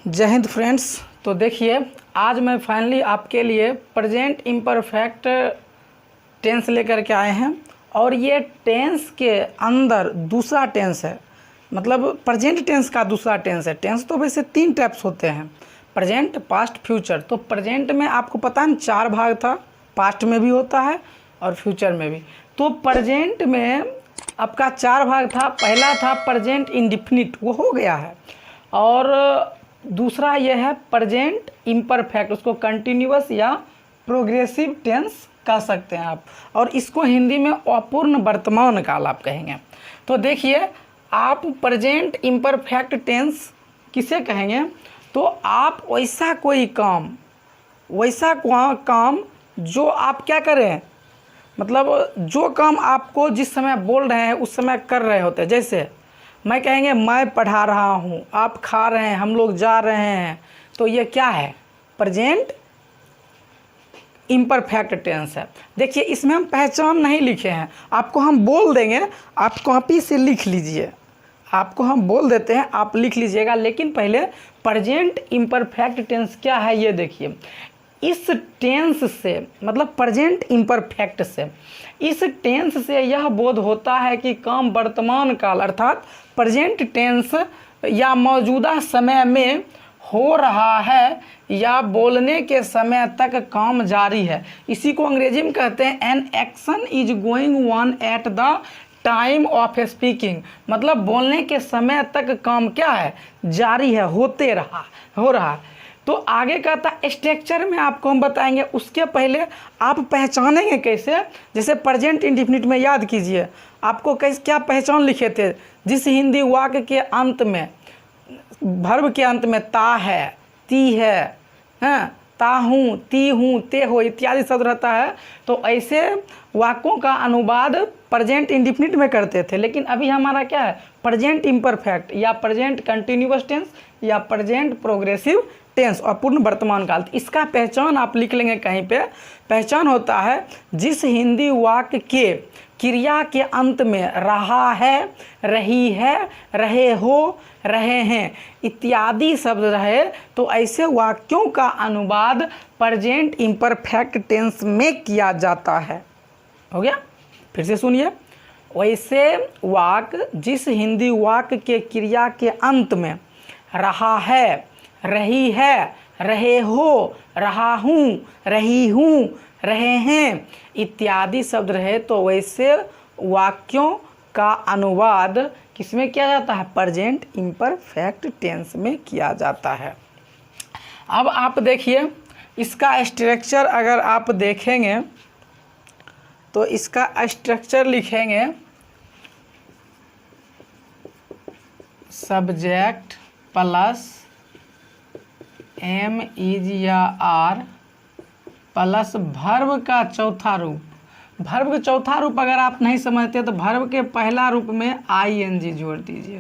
जय हिंद फ्रेंड्स। तो देखिए, आज मैं फाइनली आपके लिए प्रेजेंट इम्परफेक्ट टेंस लेकर के आए हैं और ये टेंस के अंदर दूसरा टेंस है, मतलब प्रेजेंट टेंस का दूसरा टेंस है। टेंस तो वैसे 3 टाइप्स होते हैं, प्रेजेंट, पास्ट, फ्यूचर। तो प्रेजेंट में आपको पता है 4 भाग था, पास्ट में भी होता है और फ्यूचर में भी। तो प्रेजेंट में आपका 4 भाग था। पहला था प्रेजेंट इंडिफिनिट, वो हो गया है, और दूसरा यह है प्रेजेंट इम्परफेक्ट, उसको कंटिन्यूअस या प्रोग्रेसिव टेंस कह सकते हैं आप, और इसको हिंदी में अपूर्ण वर्तमान काल आप कहेंगे। तो देखिए, आप प्रेजेंट इम्परफेक्ट टेंस किसे कहेंगे? तो आप वैसा कोई काम, जो आप क्या करें, मतलब जो काम आपको जिस समय बोल रहे हैं उस समय कर रहे होते हैं। जैसे मैं कहेंगे मैं पढ़ा रहा हूँ, आप खा रहे हैं, हम लोग जा रहे हैं, तो ये क्या है? प्रेजेंट इम्परफेक्ट टेंस है। देखिए, इसमें हम पहचान नहीं लिखे हैं, आपको हम बोल देंगे, आप कॉपी से लिख लीजिए। आपको हम बोल देते हैं, आप लिख लीजिएगा। लेकिन पहले प्रेजेंट इम्परफेक्ट टेंस क्या है ये देखिए। इस टेंस से, मतलब प्रेजेंट इम्परफेक्ट से, इस टेंस से यह बोध होता है कि काम वर्तमान काल अर्थात प्रेजेंट टेंस या मौजूदा समय में हो रहा है या बोलने के समय तक काम जारी है। इसी को अंग्रेजी में कहते हैं an action is going on at the time of speaking, मतलब बोलने के समय तक काम क्या है? जारी है, हो रहा। तो आगे का था स्ट्रक्चर में आपको हम बताएंगे। उसके पहले आप पहचानेंगे कैसे? जैसे प्रेजेंट इंडिफिनिट में याद कीजिए, आपको कैसे क्या पहचान लिखे थे? जिस हिंदी वाक्य के अंत में, वर्ब के अंत में ता है, ती है, ता हूँ, ती हूँ, ते हो इत्यादि शब्द रहता है, तो ऐसे वाक्यों का अनुवाद प्रेजेंट इंडिफिनिट में करते थे। लेकिन अभी हमारा क्या है? प्रेजेंट इम्परफेक्ट या प्रेजेंट कंटिन्यूअस टेंस या प्रेजेंट प्रोग्रेसिव टेंस, अपूर्ण वर्तमान काल। इसका पहचान आप लिख लेंगे कहीं पे। पहचान होता है जिस हिंदी वाक्य के क्रिया के अंत में रहा है, रही है, रहे हो, रहे हैं इत्यादि शब्द रहे, तो ऐसे वाक्यों का अनुवाद प्रेजेंट इम्परफेक्ट टेंस में किया जाता है। हो गया? फिर से सुनिए। वैसे वाक्य जिस हिंदी वाक्य के क्रिया के अंत में रहा है, रही है, रहे हो, रहा हूँ, रही हूँ, रहे हैं इत्यादि शब्द रहे, तो वैसे वाक्यों का अनुवाद किसमें किया जाता है? प्रेजेंट इम्परफेक्ट टेंस में किया जाता है। अब आप देखिए, इसका स्ट्रक्चर अगर आप देखेंगे तो इसका स्ट्रक्चर लिखेंगे सब्जेक्ट प्लस एम इज या आर प्लस वर्ब का चौथा रूप। वर्ब का चौथा रूप अगर आप नहीं समझते तो वर्ब के पहला रूप में आईएनजी जोड़ दीजिए,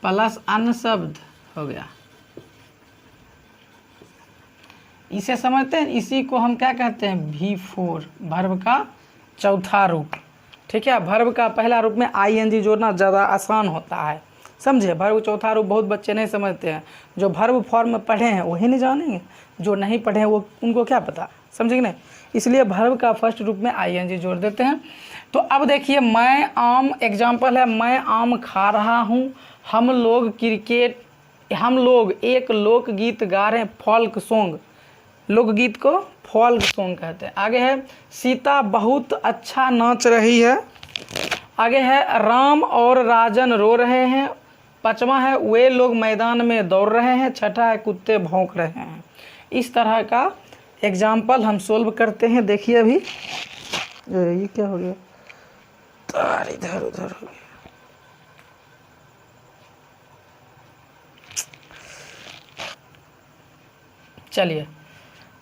प्लस अन्य शब्द हो गया। इसे समझते हैं? इसी को हम क्या कहते हैं? V4, वर्ब का चौथा रूप। ठीक है, वर्ब का पहला रूप में आईएनजी जोड़ना ज़्यादा आसान होता है, समझे? वर्ब चौथा रूप बहुत बच्चे नहीं समझते हैं। जो वर्ब फॉर्म में पढ़े हैं वही नहीं जानेंगे, जो नहीं पढ़े हैं वो उनको क्या पता, समझे कि नहीं? इसलिए वर्ब का फर्स्ट रूप में आईएनजी जोड़ देते हैं। तो अब देखिए, मैं आम एग्जाम्पल है, मैं आम खा रहा हूँ, हम लोग एक लोकगीत गा रहे हैं, फोल्क सॉन्ग। लोकगीत को फोल्क सॉन्ग कहते हैं। आगे है सीता बहुत अच्छा नाच रही है। आगे है राम और राजन रो रहे हैं। 5वां है वे लोग मैदान में दौड़ रहे हैं। 6ठा है कुत्ते भौंक रहे हैं। इस तरह का एग्जाम्पल हम सोल्व करते हैं। देखिए, अभी ये क्या हो गया? तार इधर उधर हो गया। चलिए,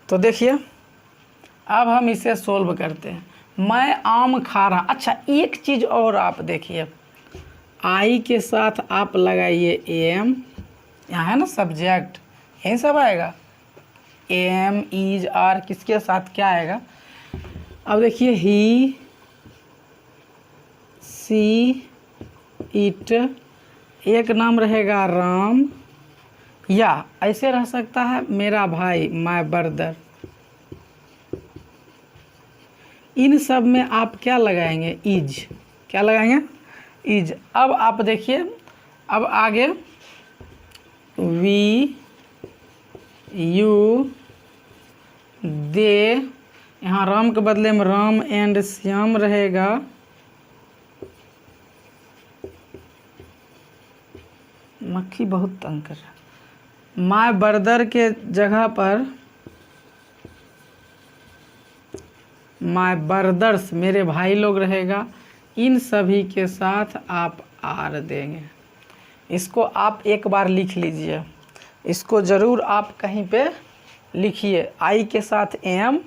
तो देखिए, अब हम इसे सोल्व करते हैं। मैं आम खा रहा। अच्छा, एक चीज़ और आप देखिए, आई के साथ आप लगाइए एम, यहाँ है ना सब्जेक्ट, यही सब आएगा। एम इज आर किसके साथ क्या आएगा? अब देखिए, ही, सी, इट, एक नाम रहेगा राम, या ऐसे रह सकता है मेरा भाई, माय ब्रदर। इन सब में आप क्या लगाएंगे, इज। क्या लगाएंगे, इज। अब आप देखिए, अब आगे वी, यू, दे, यहाँ राम के बदले में राम एंड श्याम रहेगा। मक्खी बहुत तंग कर रहा है। माय ब्रदर के जगह पर माय ब्रदर्स, मेरे भाई लोग रहेगा। इन सभी के साथ आप आर देंगे। इसको आप एक बार लिख लीजिए, इसको ज़रूर आप कहीं पे लिखिए। आई के साथ am,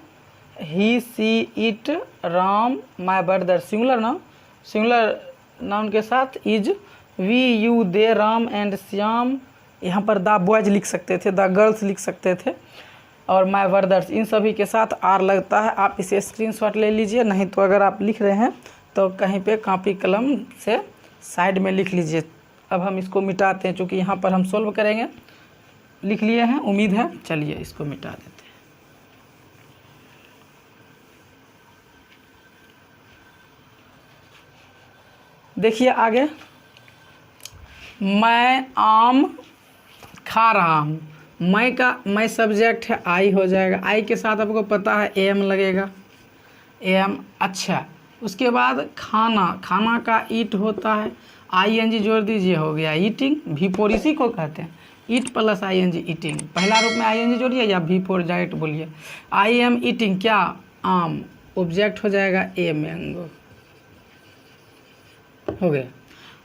he, she, it, Ram, my brother, singular noun, singular noun के साथ is, we, you, they, Ram and Shyam. यहाँ पर द बॉयज लिख सकते थे, द गर्ल्स लिख सकते थे, और माय ब्रदर्स, इन सभी के साथ आर लगता है। आप इसे स्क्रीनशॉट ले लीजिए, नहीं तो अगर आप लिख रहे हैं तो कहीं पे कॉपी कलम से साइड में लिख लीजिए। अब हम इसको मिटाते हैं, चूँकि यहाँ पर हम सोल्व करेंगे। लिख लिए हैं, उम्मीद है। चलिए इसको मिटा देते हैं। देखिए आगे, मैं आम खा रहा हूँ। मैं सब्जेक्ट है, आई हो जाएगा। आई के साथ आपको पता है एम लगेगा, एम। अच्छा, उसके बाद खाना, खाना का ईट होता है, आई एन जी जोड़ दीजिए, हो गया ईटिंग। भी फोर इसी को कहते हैं, eat plus I N G, eating. पहला रूप में आई एन जी जोड़िए या भी फोर डायरेक्ट बोलिए। आई एम ईटिंग, क्या, आम। ऑब्जेक्ट हो जाएगा ए, मैंगो। हो गया।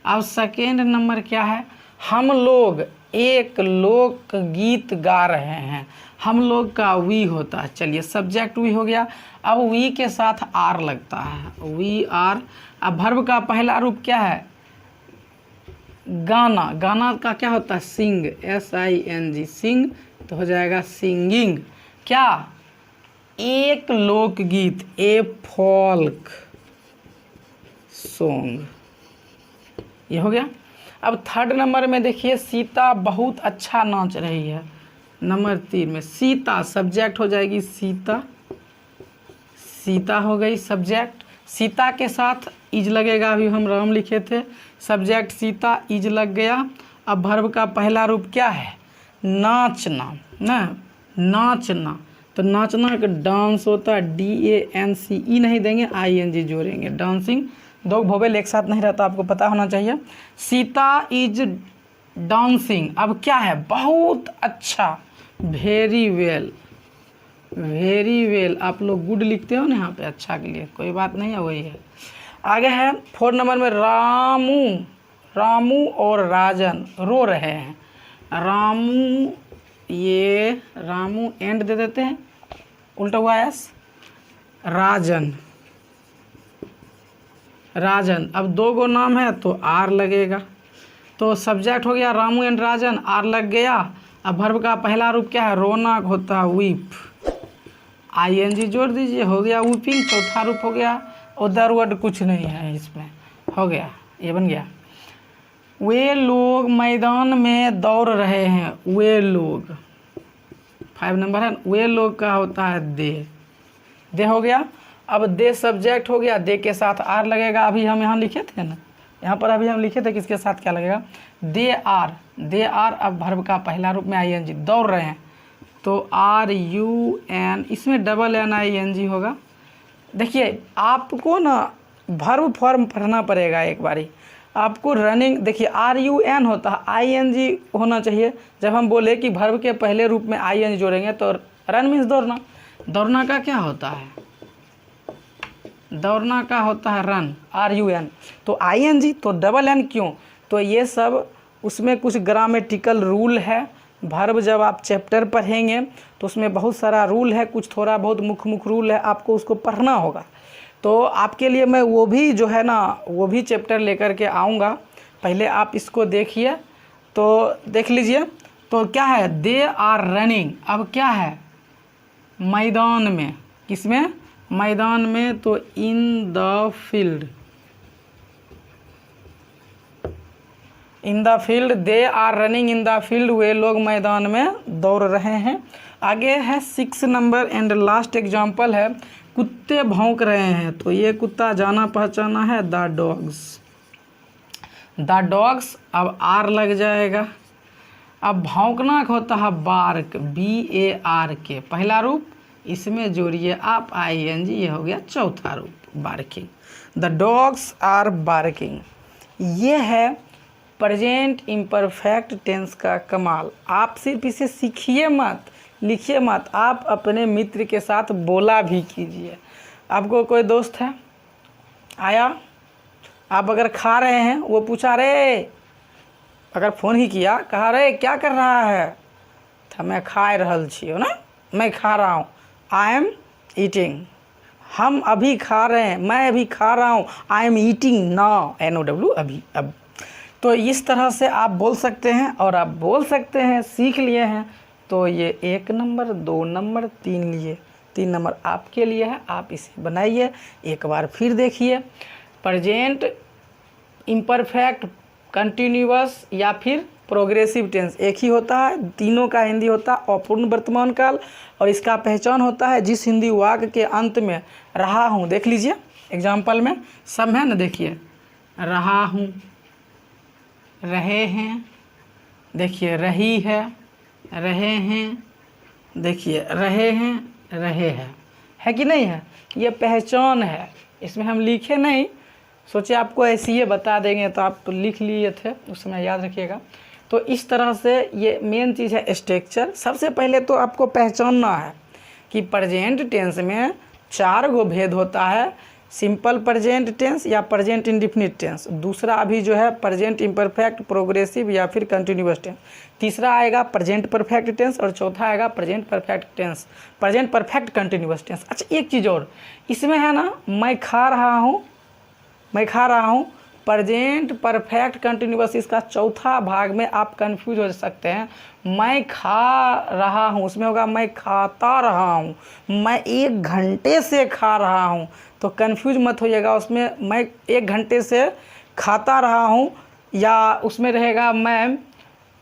अब सेकेंड नंबर क्या है, हम लोग एक लोक गीत गा रहे हैं। हम लोग का वी होता है। चलिए सब्जेक्ट वी हो गया। अब वी के साथ आर लगता है, वी आर। अब वर्ब का पहला रूप क्या है, गाना। गाना का क्या होता है, सिंग, एस आई एन जी, सिंग। तो हो जाएगा सिंगिंग। क्या, एक लोकगीत, ए फोल्क सॉन्ग। ये हो गया। अब थर्ड नंबर में देखिए, सीता बहुत अच्छा नाच रही है। नंबर 3 में सीता, सब्जेक्ट हो जाएगी सीता, सीता हो गई सब्जेक्ट। सीता के साथ इज लगेगा, अभी हम राम लिखे थे, सब्जेक्ट सीता, इज लग गया। अब वर्ब का पहला रूप क्या है, नाचना ना, नाचना। तो नाचना का डांस होता है, DANCE नहीं देंगे, ING जोड़ेंगे, डांसिंग। दो वोवेल एक साथ नहीं रहता, आपको पता होना चाहिए। Sita is dancing. अब क्या है, बहुत अच्छा, वेरी वेल, वेरी वेल। आप लोग गुड लिखते हो ना यहाँ पे, अच्छा के लिए, कोई बात नहीं है, वही है। आगे है 4 नंबर में, रामू, रामू और राजन रो रहे हैं। रामू, ये रामू एंड दे देते हैं, उल्टा हुआ एस। राजन, राजन। अब 2 गो नाम है तो आर लगेगा। तो सब्जेक्ट हो गया रामू एंड राजन, आर लग गया। अब वर्ब का पहला रूप क्या है, रोना होता है, वीप, ING जोड़ दीजिए, हो गया वीपिंग। चौथा रूप हो गया, उधर वर्ड कुछ नहीं है इसमें, हो गया, ये बन गया। वे लोग मैदान में दौड़ रहे हैं, वे लोग 5 नंबर है। वे लोग का होता है दे, दे हो गया। अब दे सब्जेक्ट हो गया, दे के साथ आर लगेगा। अभी हम यहाँ लिखे थे ना, यहाँ पर अभी हम लिखे थे किसके साथ क्या लगेगा, दे आर, दे आर। अब वर्ब का पहला रूप में ING, दौड़ रहे हैं, तो RUN, इसमें डबल NING होगा। देखिए आपको ना वर्ब फॉर्म पढ़ना पड़ेगा एक बारी आपको। रनिंग देखिए, RUN होता है, ING होना चाहिए। जब हम बोले कि वर्ब के पहले रूप में ING जोड़ेंगे तो रन मीन्स दौड़ना। दौड़ना का क्या होता है, दौड़ना का होता है रन, RUN। तो ING, तो डबल N क्यों, तो ये सब उसमें कुछ ग्रामेटिकल रूल है। वर्ब जब आप चैप्टर पढ़ेंगे तो उसमें बहुत सारा रूल है, कुछ थोड़ा बहुत मुख्य रूल है, आपको उसको पढ़ना होगा। तो आपके लिए मैं वो भी जो है ना, वो भी चैप्टर लेकर के आऊँगा। पहले आप इसको देखिए, तो देख लीजिए। तो क्या है, दे आर रनिंग। अब क्या है, मैदान में, किसमें, मैदान में, तो in the field. In the field, they are running in the field, वे लोग मैदान में दौड़ रहे हैं। आगे है 6 नंबर एंड लास्ट एग्जाम्पल है, कुत्ते भौंक रहे हैं। तो ये कुत्ता जाना पहचाना है, द डॉग्स। द डॉग्स, अब आर लग जाएगा। अब भौंकना होता है बार्क, BARK, पहला रूप, इसमें जोड़िए आप ING, ये हो गया चौथा रूप, barking. The dogs are barking. ये है प्रेजेंट इम्परफेक्ट टेंस का कमाल। आप सिर्फ इसे सीखिए मत, लिखिए मत, आप अपने मित्र के साथ बोला भी कीजिए। आपको कोई दोस्त है, आया, आप अगर खा रहे हैं, वो पूछा रे, अगर फ़ोन ही किया, कहा रे क्या कर रहा है, तो मैं खा रहल छियो ना, मैं खा रहा हूँ, आई एम ईटिंग। हम अभी खा रहे हैं, मैं अभी खा रहा हूँ, I am eating now, NOW, अभी, अब। तो इस तरह से आप बोल सकते हैं, और आप बोल सकते हैं, सीख लिए हैं। तो ये 1 नंबर, 2 नंबर, 3 लिए, 3 नंबर आपके लिए है, आप इसे बनाइए, एक बार फिर देखिए। प्रेजेंट इम्परफेक्ट, कंटिन्यूअस या फिर प्रोग्रेसिव टेंस एक ही होता है, तीनों का हिंदी होता है अपूर्ण वर्तमान काल, और इसका पहचान होता है जिस हिंदी वाक्य के अंत में रहा हूँ, देख लीजिए एग्जाम्पल में सब है ना, देखिए रहा हूँ, रहे हैं, देखिए रही है, रहे हैं, देखिए रहे हैं, रहे हैं, है कि नहीं है, ये पहचान है। इसमें हम लिखे नहीं, सोचे आपको ऐसे ही बता देंगे, तो आप लिख लिए थे उस समय, याद रखिएगा। तो इस तरह से ये मेन चीज़ है स्ट्रक्चर। सबसे पहले तो आपको पहचानना है कि प्रेजेंट टेंस में 4 गो भेद होता है, सिंपल प्रेजेंट टेंस या प्रेजेंट इंडिफिनिट टेंस, दूसरा अभी जो है प्रेजेंट इम्परफेक्ट, प्रोग्रेसिव या फिर कंटिन्यूअस टेंस, तीसरा आएगा प्रेजेंट परफेक्ट टेंस, और चौथा आएगा present perfect tense, present perfect continuous tense. अच्छा एक चीज़ और, इसमें है ना, मैं खा रहा हूँ, मैं खा रहा हूँ, प्रेजेंट परफेक्ट कंटिन्यूअस, इसका चौथा भाग में आप कंफ्यूज हो सकते हैं। मैं खा रहा हूँ, उसमें होगा मैं खाता रहा हूँ, मैं 1 घंटे से खा रहा हूँ, तो कंफ्यूज मत होइएगा। उसमें मैं 1 घंटे से खाता रहा हूँ, या उसमें रहेगा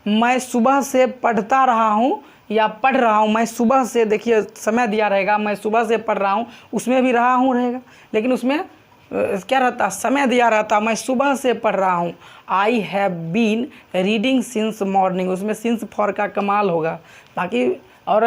मैं सुबह से पढ़ता रहा हूँ या पढ़ रहा हूँ। मैं सुबह से, देखिए समय दिया रहेगा, मैं सुबह से पढ़ रहा हूँ, उसमें भी रहा हूँ रहेगा, लेकिन उसमें क्या रहता, समय दिया रहता, मैं सुबह से पढ़ रहा हूँ। I have been reading since morning, उसमें सिंस फॉर का कमाल होगा, बाकी और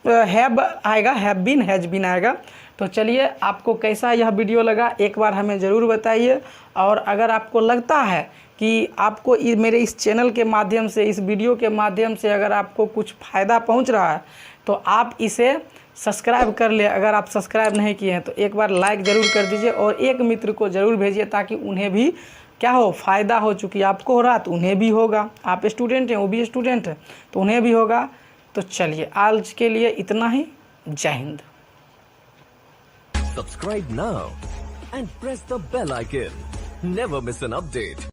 हैव आएगा, हैव बीन, हैज बीन आएगा। तो चलिए, आपको कैसा यह वीडियो लगा एक बार हमें ज़रूर बताइए, और अगर आपको लगता है कि आपको मेरे इस चैनल के माध्यम से, इस वीडियो के माध्यम से अगर आपको कुछ फ़ायदा पहुंच रहा है, तो आप इसे सब्सक्राइब कर ले। अगर आप सब्सक्राइब नहीं किए हैं तो एक बार लाइक ज़रूर कर दीजिए, और एक मित्र को ज़रूर भेजिए, ताकि उन्हें भी क्या हो, फ़ायदा हो। चूँकि आपको हो रहा तो उन्हें भी होगा, आप स्टूडेंट हैं, वो भी स्टूडेंट है, तो उन्हें भी होगा। तो चलिए, आज के लिए इतना ही, जय Hind. Subscribe now and press the bell icon. Never miss an update.